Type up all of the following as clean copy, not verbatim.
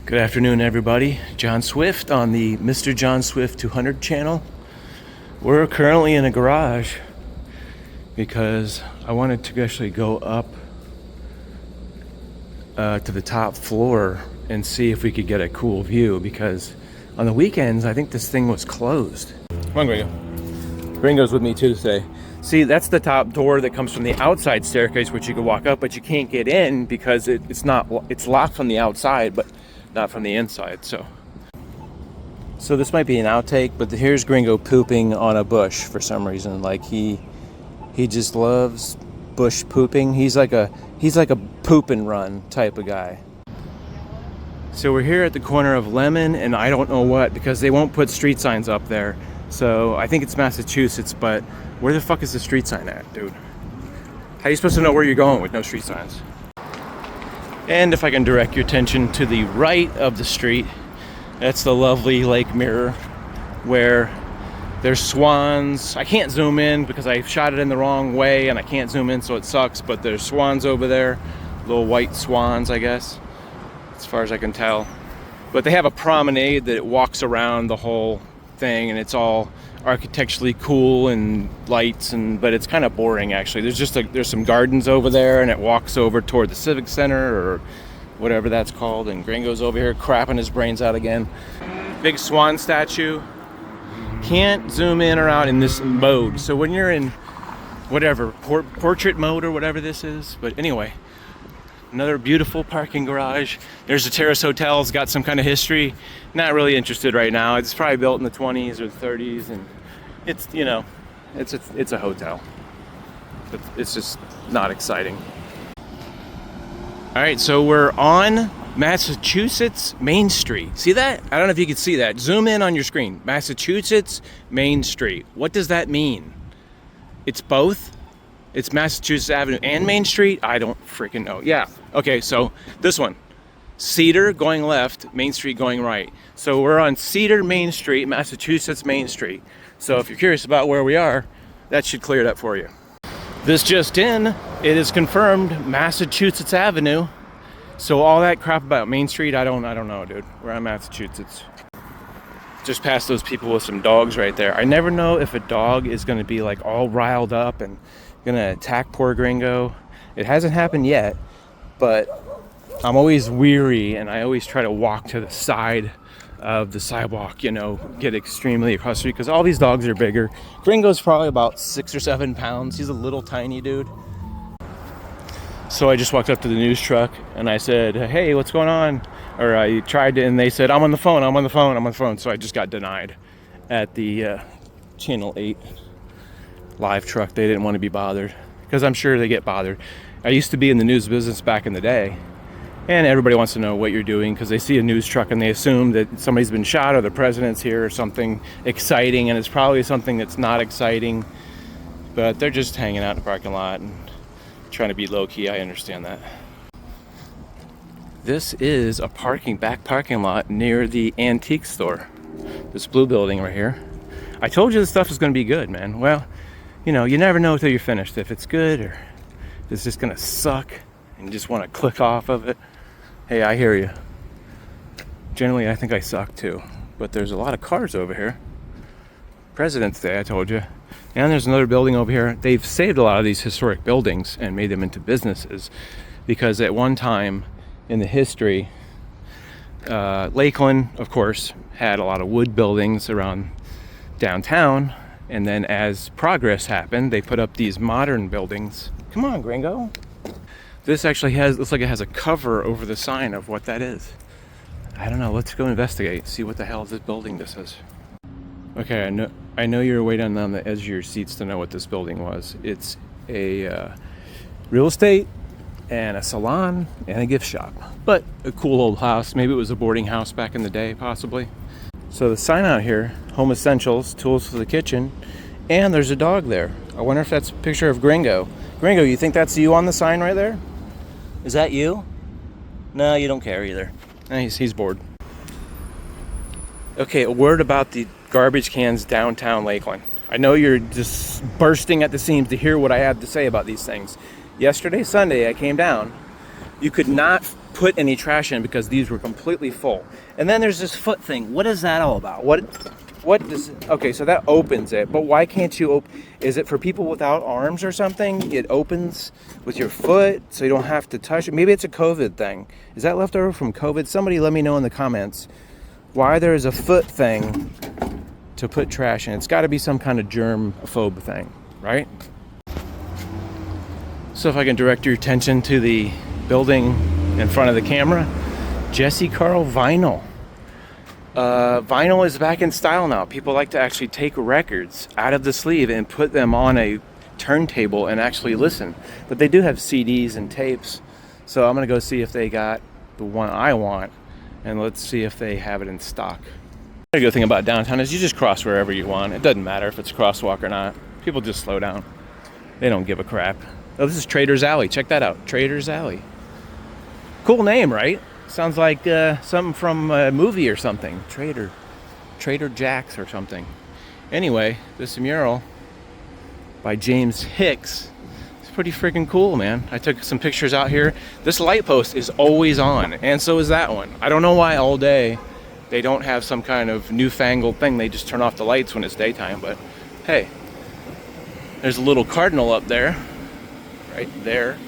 Good afternoon, everybody. John Swift on the Mr. John Swift 200 channel. We're currently in a garage because I wanted to actually go up to the top floor and see if we could get a cool view, because on the weekends I think this thing was closed. Come on, Gringo. Gringo's with me too today. See, that's the top door that comes from the outside staircase, which you can walk up, but you can't get in because it's locked from the outside, but not from the inside. So this might be an outtake, but here's Gringo pooping on a bush for some reason. Like he just loves bush pooping. He's like a poop and run type of guy. So we're here at the corner of Lemon and I don't know what, because they won't put street signs up there. So I think it's Massachusetts, but where the fuck is the street sign at, dude? How are you supposed to know where you're going with no street signs? And if I can direct your attention to the right of the street, that's the lovely Lake Mirror, where there's swans. I can't zoom in because I shot it in the wrong way and I can't zoom in, so it sucks, but there's swans over there, little white swans, I guess, as far as I can tell. But they have a promenade that walks around the whole thing, and it's all architecturally cool and lights, but it's kind of boring actually. There's some gardens over there, and it walks over toward the Civic Center or whatever that's called, and Gringo's over here crapping his brains out again. Big swan statue. Can't zoom in or out in this mode, so when you're in whatever portrait mode or whatever this is. But anyway, another beautiful parking garage. There's the Terrace Hotel. It's got some kind of history. Not really interested right now. It's probably built in the 20s or the 30s, and it's, you know, it's a hotel. It's just not exciting. All right, so we're on Massachusetts Main Street. See that? I don't know if you can see that. Zoom in on your screen. Massachusetts Main Street. What does that mean? It's both? It's Massachusetts Avenue and Main Street? I don't freaking know. Yeah. Okay, so this one. Cedar going left, Main Street going right. So we're on Cedar Main Street, Massachusetts Main Street. So if you're curious about where we are, that should clear it up for you. This just in, it is confirmed Massachusetts Avenue. So all that crap about Main Street, I don't know, dude. We're on Massachusetts. Just past those people with some dogs right there. I never know if a dog is going to be like all riled up and gonna attack poor Gringo. It hasn't happened yet, but I'm always weary and I always try to walk to the side of the sidewalk, you know, get extremely across the street, because all these dogs are bigger. Gringo's probably about 6 or 7 pounds. He's a little tiny dude. So I just walked up to the news truck and I said, hey, what's going on? Or I tried to, and they said, I'm on the phone. So I just got denied at the Channel 8 live truck. They didn't want to be bothered, because I'm sure they get bothered. I used to be in the news business back in the day, and everybody wants to know what you're doing because they see a news truck and they assume that somebody's been shot or the president's here or something exciting, and it's probably something that's not exciting, but they're just hanging out in the parking lot and trying to be low-key. I understand that. This is a back parking lot near the antique store, this blue building right here. I told you this stuff is going to be good, man. Well, you know, you never know until you're finished if it's good or if it's just gonna suck and you just want to click off of it. Hey, I hear you. Generally, I think I suck too, but there's a lot of cars over here. President's Day, I told you. And there's another building over here. They've saved a lot of these historic buildings and made them into businesses, because at one time in the history, Lakeland, of course, had a lot of wood buildings around downtown. And then as progress happened, they put up these modern buildings. Come on, Gringo. This actually looks like it has a cover over the sign of what that is. I don't know. Let's go investigate. See what the hell this building this is. Okay, I know you're waiting on the edge of your seats to know what this building was. It's a real estate and a salon and a gift shop. But a cool old house. Maybe it was a boarding house back in the day, possibly. So the sign out here, Home Essentials, tools for the kitchen, and there's a dog there. I wonder if that's a picture of Gringo. Gringo, you think that's you on the sign right there? Is that you? No, you don't care either. He's bored. Okay, a word about the garbage cans downtown Lakeland. I know you're just bursting at the seams to hear what I have to say about these things. Yesterday, Sunday, I came down You could not put any trash in because these were completely full. And then there's this foot thing. What is that all about? What does, okay, so that opens it, but why can't you open, is it for people without arms or something? It opens with your foot so you don't have to touch it. Maybe it's a COVID thing. Is that left over from COVID? Somebody let me know in the comments why there is a foot thing to put trash in. It's got to be some kind of germ-phobe thing, right? So if I can direct your attention to the building in front of the camera, Jesse Carl vinyl. Vinyl is back in style now. People like to actually take records out of the sleeve and put them on a turntable and actually listen. But they do have CDs and tapes. So I'm gonna go see if they got the one I want, and let's see if they have it in stock. The good thing about downtown is you just cross wherever you want. It doesn't matter if it's a crosswalk or not. People just slow down. They don't give a crap. Oh, this is Trader's Alley. Check that out. Trader's Alley. Cool name, right? Sounds like something from a movie or something. Trader Jack's or something. Anyway, this mural by James Hicks is pretty freaking cool, man. I took some pictures out here. This light post is always on, and so is that one. I don't know why all day they don't have some kind of newfangled thing. They just turn off the lights when it's daytime, but hey, there's a little cardinal up there, right there.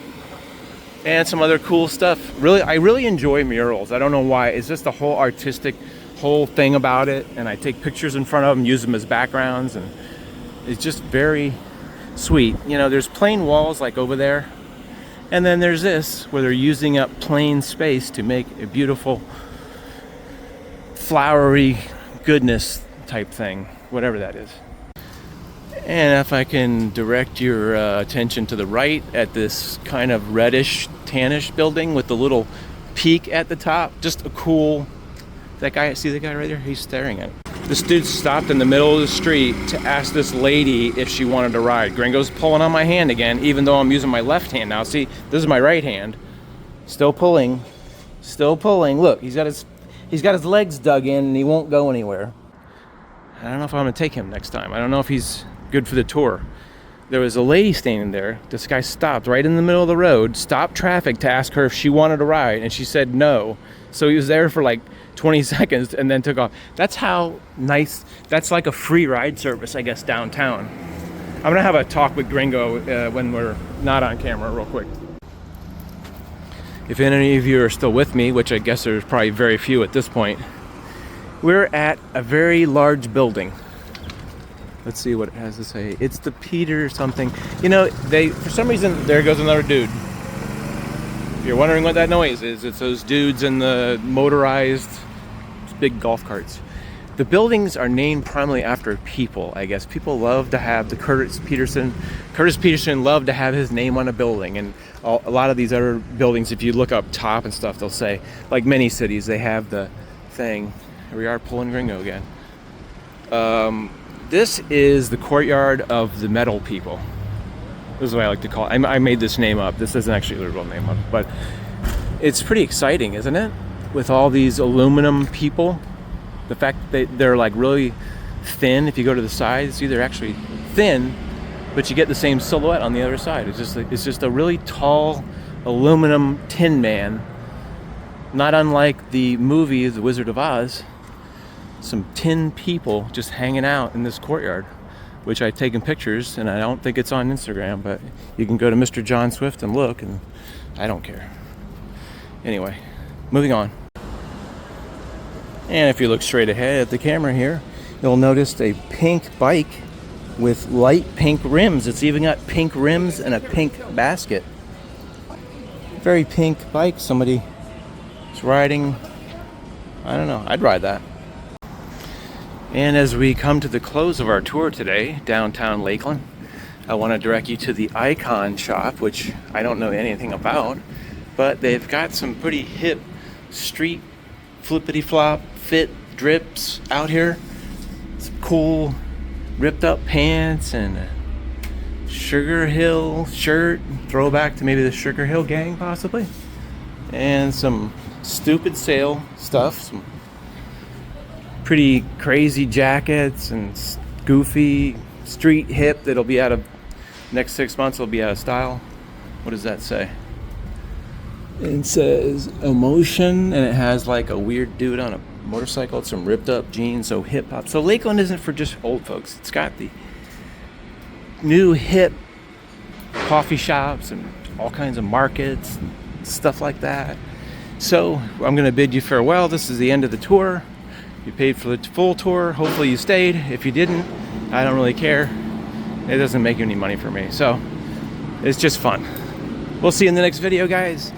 And some other cool stuff. I really enjoy murals. I don't know why. It's just the whole artistic whole thing about it. And I take pictures in front of them, use them as backgrounds, and it's just very sweet. You know, there's plain walls like over there. And then there's this, where they're using up plain space to make a beautiful flowery goodness type thing, whatever that is. And if I can direct your attention to the right at this kind of reddish, tannish building with the little peak at the top. Just a cool, that guy, see the guy right there? He's staring at it. This dude stopped in the middle of the street to ask this lady if she wanted to ride. Gringo's pulling on my hand again, even though I'm using my left hand now. See, this is my right hand. Still pulling, still pulling. Look, he's got his legs dug in and he won't go anywhere. I don't know if I'm gonna take him next time. I don't know if he's good for the tour. There was a lady standing there. This guy stopped right in the middle of the road, stopped traffic to ask her if she wanted to ride, and she said no. So he was there for like 20 seconds and then took off. That's how nice, that's like a free ride service, I guess, downtown. I'm gonna have a talk with Gringo when we're not on camera real quick. If any of you are still with me, which I guess there's probably very few at this point, we're at a very large building. Let's see what it has to say. It's the Peter something. You know, for some reason, there goes another dude. If you're wondering what that noise is, it's those dudes in the motorized big golf carts. The buildings are named primarily after people, I guess. People love to have the Curtis Peterson loved to have his name on a building. And a lot of these other buildings, if you look up top and stuff, they'll say, like many cities, they have the thing. Here we are pulling Gringo again. This is the courtyard of the metal people. This is what I like to call it. I made this name up. This isn't actually the real name of it, but it's pretty exciting, isn't it? With all these aluminum people. The fact that they're like really thin. If you go to the side, see they're actually thin, but you get the same silhouette on the other side. It's just a really tall aluminum tin man. Not unlike the movie The Wizard of Oz. Some tin people just hanging out in this courtyard, which I've taken pictures, and I don't think it's on Instagram, but you can go to Mr. John Swift and look, and I don't care. Anyway, moving on. And if you look straight ahead at the camera here, you'll notice a pink bike with light pink rims. It's even got pink rims and a pink basket. Very pink bike. Somebody is riding. I don't know. I'd ride that. And as we come to the close of our tour today, downtown Lakeland, I want to direct you to the Icon shop, which I don't know anything about, but they've got some pretty hip street flippity-flop fit drips out here. Some cool ripped up pants and a Sugar Hill shirt, throwback to maybe the Sugar Hill gang possibly, and some stupid sale stuff, some pretty crazy jackets and goofy street hip that'll be out of next 6 months. It'll be out of style. What does that say? It says emotion, and it has like a weird dude on a motorcycle, some ripped up jeans, so hip hop. So Lakeland isn't for just old folks. It's got the new hip coffee shops and all kinds of markets and stuff like that. So I'm going to bid you farewell. This is the end of the tour. You paid for the full tour. Hopefully you stayed. If you didn't, I don't really care. It doesn't make any money for me. So it's just fun. We'll see you in the next video, guys.